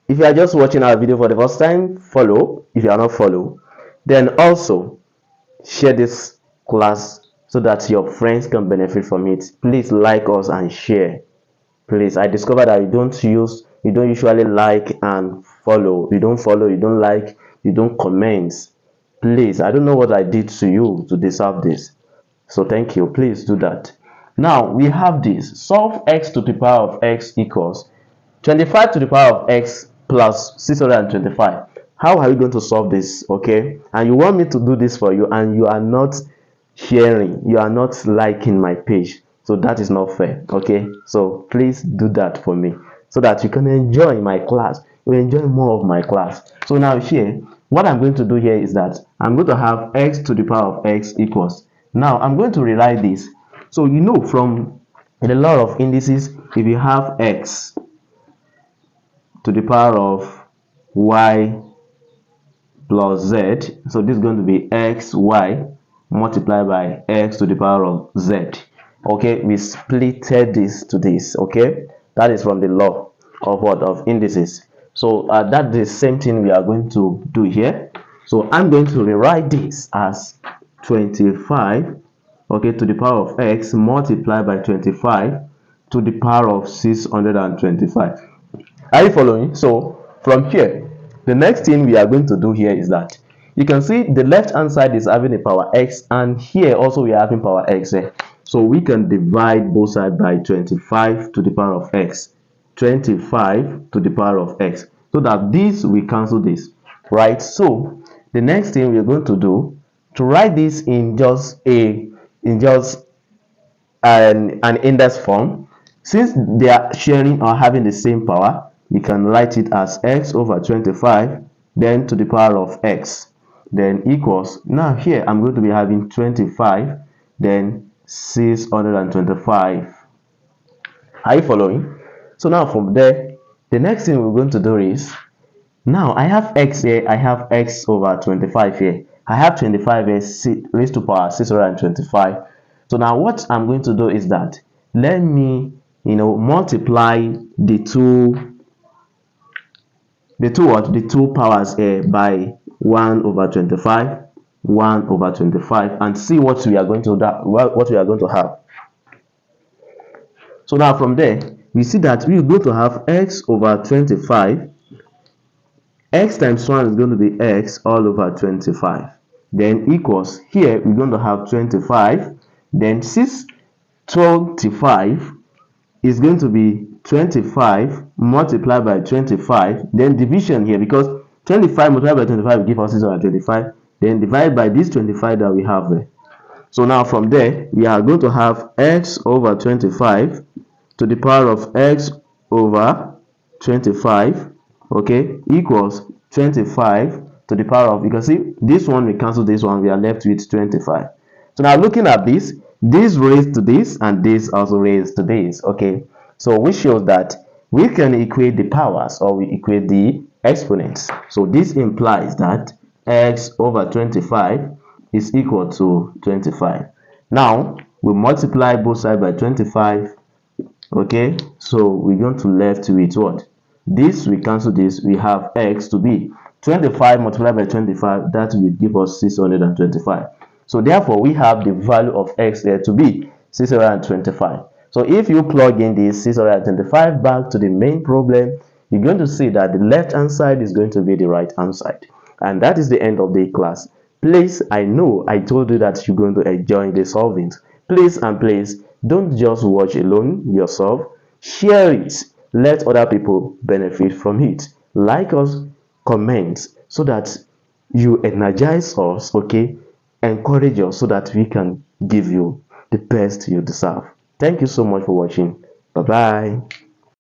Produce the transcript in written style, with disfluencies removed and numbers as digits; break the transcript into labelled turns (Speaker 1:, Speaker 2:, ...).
Speaker 1: If you are just watching our video for the first time, follow. If you are not follow, then also share this class so that your friends can benefit from it. Please like us and share. Please, I discovered that you don't usually like and follow. You don't follow, you don't like, you don't comment. Please, I don't know what I did to you to deserve this. So thank you. Please do that. Now we have this. Solve x to the power of x equals 25 to the power of x plus 625. How are you going to solve this? Okay, and you want me to do this for you and you are not sharing, you are not liking my page, so that is not fair. Okay, so please do that for me so that you can enjoy my class, you enjoy more of my class. So now here, what I'm going to do here is that I'm going to have x to the power of x equals, now I'm going to rewrite this. So you know, from a lot of indices, if you have x to the power of y plus z, so this is going to be xy multiplied by x to the power of z. Okay, we splitted this to this. Okay, that is from the law of what, of indices. So that's the same thing we are going to do here. So I'm going to rewrite this as 25, okay, to the power of x multiplied by 25 to the power of 625. Are you following? So from here, the next thing we are going to do here is that you can see the left hand side is having a power x, and here also we are having power x. So we can divide both sides by 25 to the power of x, 25 to the power of x, so that this we cancel this, right? So the next thing we are going to do to write this in just an index form, since they are sharing or having the same power, you can write it as x over 25 then to the power of x, then equals, now here I'm going to be having 25 then 625. Are you following? So now from there, the next thing we're going to do is, now I have x here, I have x over 25 here, I have 25 here raised to power 625. So now what I'm going to do is that, let me multiply the two powers here by 1 over 25, 1 over 25, and see what we are going to have. So now from there, we see that we are going to have x over 25. X times 1 is going to be x all over 25. Then equals, here we're going to have 25. Then 625 is going to be 25 multiplied by 25. Then division here, because 25 multiplied by 25 will give us 625. Then divide by this 25 that we have there. So now from there, we are going to have x over 25 to the power of x over 25, okay, equals 25 to the power of, you can see this one, we cancel this one, we are left with 25. So now looking at this raised to this and this also raised to this, okay, so which shows that we can equate the powers, or we equate the exponents. So this implies that x over 25 is equal to 25. Now we multiply both sides by 25, okay, so we're going to left with what, this we cancel this, we have x to be 25 multiplied by 25, that will give us 625. So therefore we have the value of x there to be 625. So if you plug in this 625 back to the main problem, you're going to see that the left hand side is going to be the right hand side. And that is the end of the class. Please, I know I told you that you're going to enjoy the solving. Please and please, don't just watch alone yourself. Share it. Let other people benefit from it. Like us, comment, so that you energize us, okay? Encourage us so that we can give you the best you deserve. Thank you so much for watching. Bye bye.